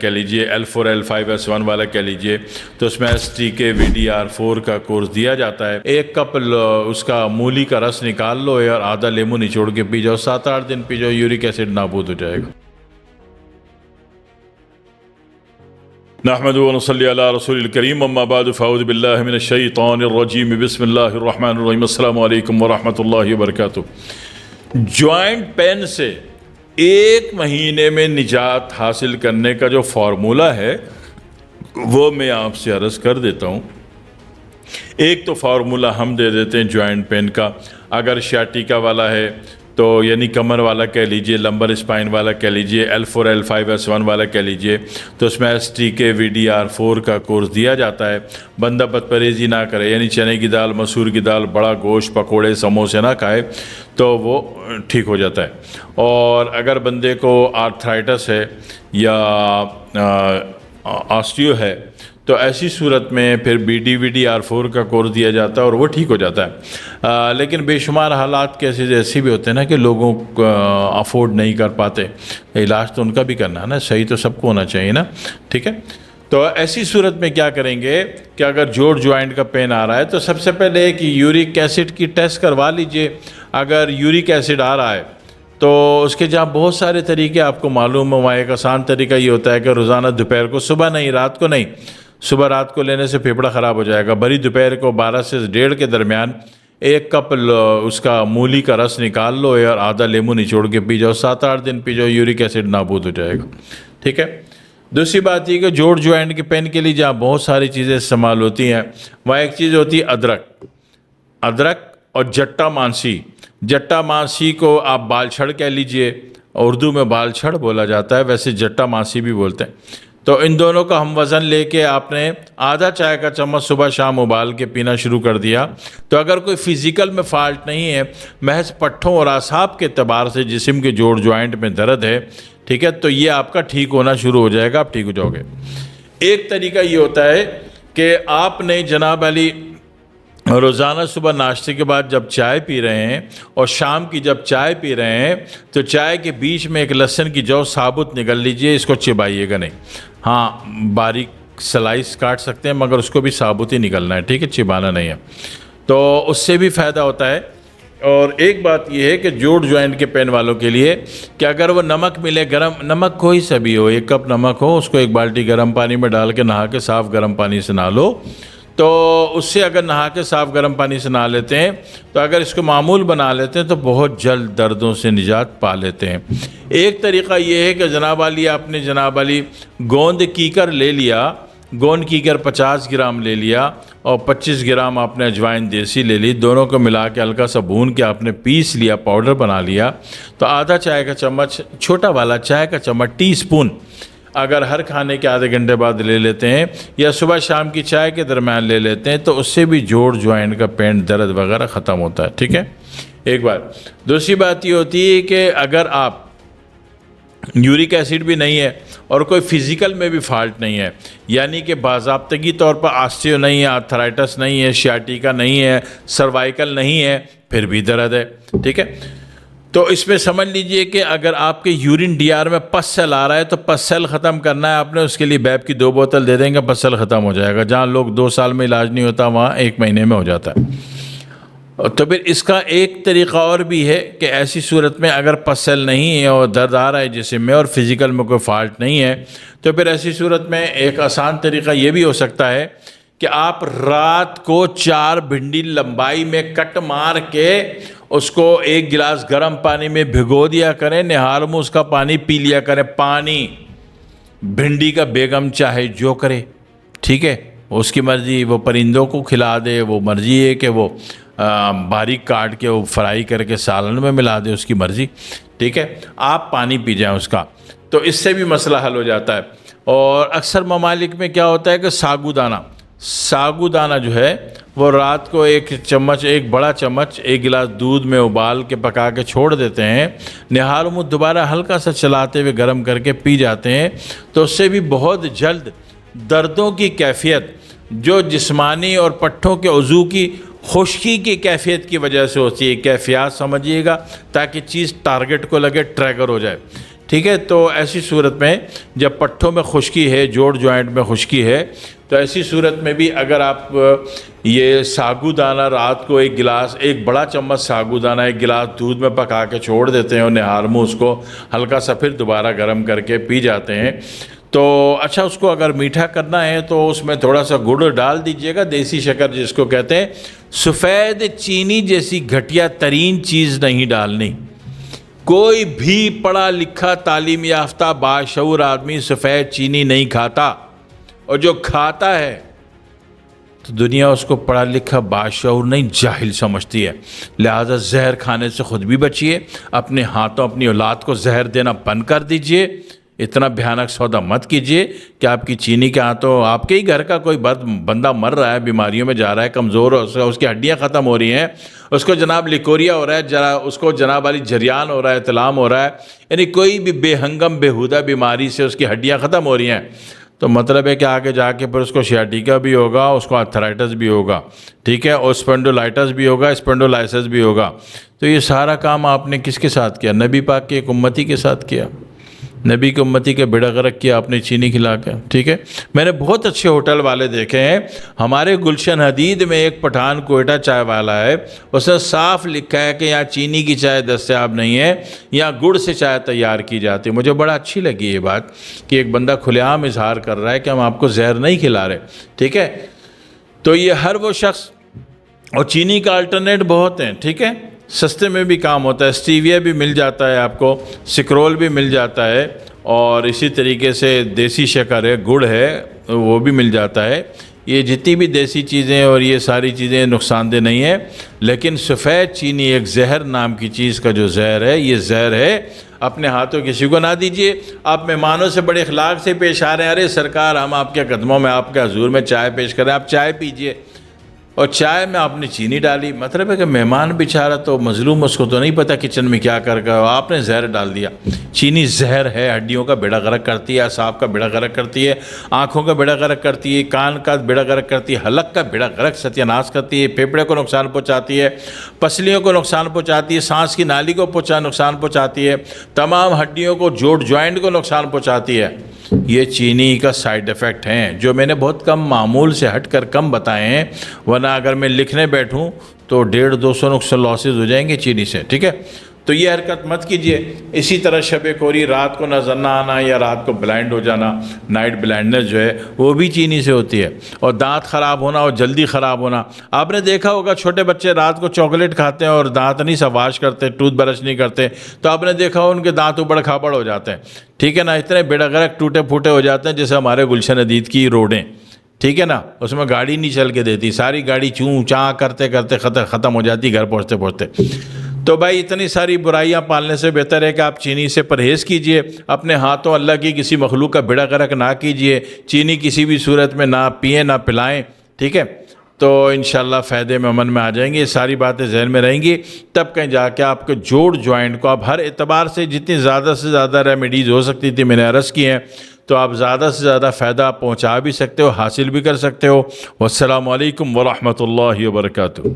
کہہ لیجئے L4 L5 S1 والا کہہ لیجئے، تو اس میں STK VDR4 کا کورس دیا جاتا ہے۔ 1 کپ اس کا مولی کا رس نکال لو اور آدھا لیمو نچوڑ کے پی جاؤ، 7-8 دن پی جاؤ، یورک ایسڈ نابود ہو جائے گا۔ نحمد و نصلی علی رسول الکریم، اما بعد فاعوذ باللہ من الشیطان الرجیم، بسم اللہ الرحمن الرحیم، السلام علیکم ورحمۃ اللہ وبرکاتہ۔ جوائنٹ پین سے 1 مہینے میں نجات حاصل کرنے کا جو فارمولہ ہے وہ میں آپ سے عرض کر دیتا ہوں۔ ایک تو فارمولہ ہم دے دیتے ہیں جوائنٹ پین کا، اگر شیاٹیکا والا ہے تو یعنی کمر والا کہہ لیجئے، لمبر اسپائن والا کہہ لیجئے، L4 L5 S1 والا کہہ لیجئے، تو اس میں STK VDR4 کا کورس دیا جاتا ہے۔ بندہ بدپرہیزی نہ کرے، یعنی چنے کی دال، مسور کی دال، بڑا گوشت، پکوڑے، سموسے نہ کھائے تو وہ ٹھیک ہو جاتا ہے۔ اور اگر بندے کو آرتھرائٹس ہے یا آسٹیو ہے تو ایسی صورت میں پھر VDR4 کا کورس دیا جاتا ہے اور وہ ٹھیک ہو جاتا ہے۔ لیکن بے شمار حالات کیسے ایسے بھی ہوتے ہیں نا کہ لوگوں کو افورڈ نہیں کر پاتے، علاج تو ان کا بھی کرنا ہے نا، صحیح تو سب کو ہونا چاہیے نا، ٹھیک ہے۔ تو ایسی صورت میں کیا کریں گے کہ اگر جوڑ جوائنٹ کا پین آ رہا ہے تو سب سے پہلے کہ یورک ایسڈ کی ٹیسٹ کروا لیجئے۔ اگر یورک ایسڈ آ رہا ہے تو اس کے جہاں بہت سارے طریقے آپ کو معلوم ہے، وہاں ایک آسان طریقہ یہ ہوتا ہے کہ روزانہ دوپہر کو، صبح نہیں، رات کو نہیں، صبح رات کو لینے سے پھیپھڑا خراب ہو جائے گا، بڑی دوپہر کو 12 سے 1:30 کے درمیان 1 کپ اس کا مولی کا رس نکال لو اور آدھا لیمو نچوڑ کے پی جاؤ، 7-8 دن پی جاؤ، یورک ایسڈ نابود ہو جائے گا، ٹھیک ہے۔ دوسری بات یہ کہ جوڑ جوائنٹ کے پین کے لیے جہاں بہت ساری چیزیں استعمال ہوتی ہیں، وہاں ایک چیز ہوتی ہے ادرک اور جٹا مانسی۔ جٹا مانسی کو آپ بال چھڑ کہہ لیجئے، اردو میں بال چھڑ بولا جاتا ہے، ویسے جٹا مانسی بھی بولتے ہیں۔ تو ان دونوں کا ہم وزن لے کے آپ نے آدھا چائے کا چمچ صبح شام ابال کے پینا شروع کر دیا، تو اگر کوئی فزیکل میں فالٹ نہیں ہے، محض پٹھوں اور اعصاب کے اعتبار سے جسم کے جوڑ جوائنٹ میں درد ہے، ٹھیک ہے، تو یہ آپ کا ٹھیک ہونا شروع ہو جائے گا، آپ ٹھیک ہو جاؤ گے۔ ایک طریقہ یہ ہوتا ہے کہ آپ نے جناب علی روزانہ صبح ناشتے کے بعد جب چائے پی رہے ہیں اور شام کی جب چائے پی رہے ہیں تو چائے کے بیچ میں ایک لہسن کی جو ثابت نگل لیجئے، اس کو چبائیے گا نہیں، ہاں باریک سلائس کاٹ سکتے ہیں مگر اس کو بھی ثابت ہی نکلنا ہے، ٹھیک ہے، چبانا نہیں ہے، تو اس سے بھی فائدہ ہوتا ہے۔ اور ایک بات یہ ہے کہ جوڑ جوائنٹ کے پین والوں کے لیے کہ اگر وہ نمک ملے، گرم نمک کوئی سا بھی ہو، 1 کپ نمک ہو، اس کو 1 بالٹی گرم پانی میں ڈال کے نہا کے صاف گرم پانی سے نہا لو، تو اس سے اگر نہا کے صاف گرم پانی سے نہا لیتے ہیں تو اگر اس کو معمول بنا لیتے ہیں تو بہت جلد دردوں سے نجات پا لیتے ہیں۔ ایک طریقہ یہ ہے کہ جناب علی آپ نے گوند کیکر لے لیا، گوند کیکر 50 گرام لے لیا اور 25 گرام آپ نے اجوائن دیسی لے لی، دونوں کو ملا کے ہلکا سا بھون کے آپ نے پیس لیا، پاؤڈر بنا لیا، تو آدھا چائے کا چمچ، چھوٹا والا چائے کا چمچ، ٹی سپون، اگر ہر کھانے کے آدھے گھنٹے بعد لے لیتے ہیں یا صبح شام کی چائے کے درمیان لے لیتے ہیں تو اس سے بھی جوڑ جوائنٹ کا پین، درد وغیرہ ختم ہوتا ہے، ٹھیک ہے، ایک بات۔ دوسری بات یہ ہوتی ہے کہ اگر آپ یورک ایسڈ بھی نہیں ہے اور کوئی فزیکل میں بھی فالٹ نہیں ہے، یعنی کہ باضابطگی طور پر آسٹیو نہیں ہے، آرتھرائٹس نہیں ہے، شیاٹیکا نہیں ہے، سروائیکل نہیں ہے، پھر بھی درد ہے، ٹھیک ہے، تو اس میں سمجھ لیجئے کہ اگر آپ کے یورین ڈی آر میں پس سیل آ رہا ہے تو پس سیل ختم کرنا ہے آپ نے، اس کے لیے بیب کی 2 بوتل دے دیں گے، پس سیل ختم ہو جائے گا۔ جہاں لوگ 2 سال میں علاج نہیں ہوتا وہاں 1 مہینے میں ہو جاتا ہے۔ تو پھر اس کا ایک طریقہ اور بھی ہے کہ ایسی صورت میں اگر پس سیل نہیں ہے اور درد آ رہا ہے جسم میں اور فزیکل میں کوئی فالٹ نہیں ہے تو پھر ایسی صورت میں ایک آسان طریقہ یہ بھی ہو سکتا ہے کہ آپ رات کو 4 بھنڈی لمبائی میں کٹ مار کے اس کو 1 گلاس گرم پانی میں بھگو دیا کریں، نہار میں اس کا پانی پی لیا کریں، پانی بھنڈی کا بیگم چاہے جو کرے، ٹھیک ہے، اس کی مرضی، وہ پرندوں کو کھلا دے، وہ مرضی ہے کہ وہ باریک کاٹ کے وہ فرائی کر کے سالن میں ملا دے، اس کی مرضی، ٹھیک ہے، آپ پانی پی جائیں اس کا، تو اس سے بھی مسئلہ حل ہو جاتا ہے۔ اور اکثر ممالک میں کیا ہوتا ہے کہ ساگو دانہ جو ہے وہ رات کو 1 چمچ، 1 بڑا چمچ 1 گلاس دودھ میں ابال کے پکا کے چھوڑ دیتے ہیں، نہار منہ دوبارہ ہلکا سا چلاتے ہوئے گرم کر کے پی جاتے ہیں، تو اس سے بھی بہت جلد دردوں کی کیفیت جو جسمانی اور پٹھوں کے عضو کی خشکی کی کیفیت کی وجہ سے ہوتی ہے، کیفیات سمجھیے گا تاکہ چیز ٹارگٹ کو لگے، ٹریگر ہو جائے، ٹھیک ہے، تو ایسی صورت میں جب پٹھوں میں خشکی ہے، جوڑ جوائنٹ میں خشکی ہے، تو ایسی صورت میں بھی اگر آپ یہ ساگو دانہ رات کو ایک بڑا چمچ ساگو دانہ ایک گلاس دودھ میں پکا کے چھوڑ دیتے ہیں اور نہار منہ اس کو ہلکا سا پھر دوبارہ گرم کر کے پی جاتے ہیں، تو اچھا اس کو اگر میٹھا کرنا ہے تو اس میں تھوڑا سا گڑ ڈال دیجئے گا، دیسی شکر جس کو کہتے ہیں۔ سفید چینی جیسی گھٹیا ترین چیز نہیں ڈالنی۔ کوئی بھی پڑھا لکھا تعلیم یافتہ باشعور آدمی سفید چینی نہیں کھاتا، اور جو کھاتا ہے تو دنیا اس کو پڑھا لکھا باشعور نہیں جاہل سمجھتی ہے۔ لہذا زہر کھانے سے خود بھی بچیے، اپنے ہاتھوں اپنی اولاد کو زہر دینا بند کر دیجئے، اتنا بھیانک سودا مت کیجئے کہ آپ کی چینی کے ہاتھوں آپ کے ہی گھر کا کوئی بندہ مر رہا ہے، بیماریوں میں جا رہا ہے، کمزور اس کی ہڈیاں ختم ہو رہی ہیں، اس کو جناب لیکوریا ہو رہا ہے، اس کو جناب والی جریان ہو رہا ہے، اطلام ہو رہا ہے، یعنی کوئی بھی بے ہنگم بےہودہ بیماری سے اس کی ہڈیاں ختم ہو رہی ہیں، تو مطلب ہے کہ آگے جا کے پھر اس کو شیاٹیکا بھی ہوگا، اس کو آرتھرائٹس بھی ہوگا، ٹھیک ہے، اور اسپینڈولائٹس بھی ہوگا، اسپینڈولائسس بھی ہوگا۔ تو یہ سارا کام آپ نے کس کے ساتھ کیا؟ نبی پاک کے ایک امتی کے ساتھ کیا، نبی کی امتی کے بیڑا غرق کیا آپ نے چینی کھلا کے، ٹھیک ہے۔ میں نے بہت اچھے ہوٹل والے دیکھے ہیں، ہمارے گلشن حدید میں ایک پٹھان کوئٹہ چائے والا ہے، اس نے صاف لکھا ہے کہ یہاں چینی کی چائے دستیاب نہیں ہے، یہاں گڑ سے چائے تیار کی جاتی ہے۔ مجھے بڑا اچھی لگی یہ بات کہ ایک بندہ کھلے عام اظہار کر رہا ہے کہ ہم آپ کو زہر نہیں کھلا رہے، ٹھیک ہے۔ تو یہ ہر وہ شخص، اور چینی کا الٹرنیٹ بہت ہیں، ٹھیک ہے، سستے میں بھی کام ہوتا ہے، اسٹیویا بھی مل جاتا ہے آپ کو، سکرول بھی مل جاتا ہے، اور اسی طریقے سے دیسی شکر ہے، گڑ ہے، وہ بھی مل جاتا ہے۔ یہ جتنی بھی دیسی چیزیں اور یہ ساری چیزیں نقصان دہ نہیں ہیں، لیکن سفید چینی ایک زہر نام کی چیز کا جو زہر ہے، یہ زہر ہے، اپنے ہاتھوں کسی کو نہ دیجیے۔ آپ مہمانوں سے بڑے اخلاق سے پیش آ رہے ہیں، ارے سرکار ہم آپ کے قدموں میں آپ کے حضور میں چائے پیش کریں، آپ چائے پیجئے، اور چائے میں آپ نے چینی ڈالی، مطلب ہے کہ مہمان بیچارہ تو مظلوم، اس کو تو نہیں پتہ کچن میں کیا کر آپ نے زہر ڈال دیا۔ چینی زہر ہے، ہڈیوں کا بیڑا غرق کرتی ہے، اعصاب کا بیڑا غرق کرتی ہے، آنکھوں کا بیڑا غرق کرتی ہے، کان کا بیڑا غرق کرتی ہے، حلق کا بیڑا غرق ستیہ ناش کرتی ہے، پھیپھڑے کو نقصان پہنچاتی ہے، پسلیوں کو نقصان پہنچاتی ہے، سانس کی نالی کو نقصان پہنچاتی ہے، تمام ہڈیوں کو، جوڑ جوائنٹ کو نقصان پہنچاتی ہے۔ یہ چینی کا سائیڈ ایفیکٹ ہیں جو میں نے بہت کم، معمول سے ہٹ کر کم بتائے ہیں، ورنہ اگر میں لکھنے بیٹھوں تو 150-200 نقصان لاسز ہو جائیں گے چینی سے، ٹھیک ہے۔ تو یہ حرکت مت کیجئے۔ اسی طرح شب کوری، رات کو نظر نہ آنا یا رات کو بلائنڈ ہو جانا، نائٹ بلائنڈنس جو ہے وہ بھی چینی سے ہوتی ہے، اور دانت خراب ہونا اور جلدی خراب ہونا۔ آپ نے دیکھا ہوگا چھوٹے بچے رات کو چاکلیٹ کھاتے ہیں اور دانت نہیں واش کرتے، ٹوتھ برش نہیں کرتے، تو آپ نے دیکھا ان کے دانت اوپڑ کھاپڑ ہو جاتے ہیں، ٹھیک ہے نا، اتنے بیڑا غرق ٹوٹے پھوٹے ہو جاتے ہیں جیسے ہمارے گلشن حدید کی روڈیں، ٹھیک ہے نا، اس میں گاڑی نہیں چل کے دیتی، ساری گاڑی چوں چاں کرتے کرتے ختم ہو جاتی گھر پہنچتے پہنچتے۔ تو بھائی اتنی ساری برائیاں پالنے سے بہتر ہے کہ آپ چینی سے پرہیز کیجئے، اپنے ہاتھوں اللہ کی کسی مخلوق کا بیڑا غرق نہ کیجئے، چینی کسی بھی صورت میں نہ پئیں نہ پلائیں، ٹھیک ہے، تو انشاءاللہ فائدے میں امن میں آ جائیں گے۔ یہ ساری باتیں ذہن میں رہیں گی، تب کہیں جا کے آپ کے جوڑ جوائنٹ کو آپ ہر اعتبار سے جتنی زیادہ سے زیادہ ریمیڈیز ہو سکتی تھی میں نے عرض کی ہیں، تو آپ زیادہ سے زیادہ فائدہ پہنچا بھی سکتے ہو، حاصل بھی کر سکتے ہو۔ والسلام علیکم ورحمۃ اللہ وبرکاتہ۔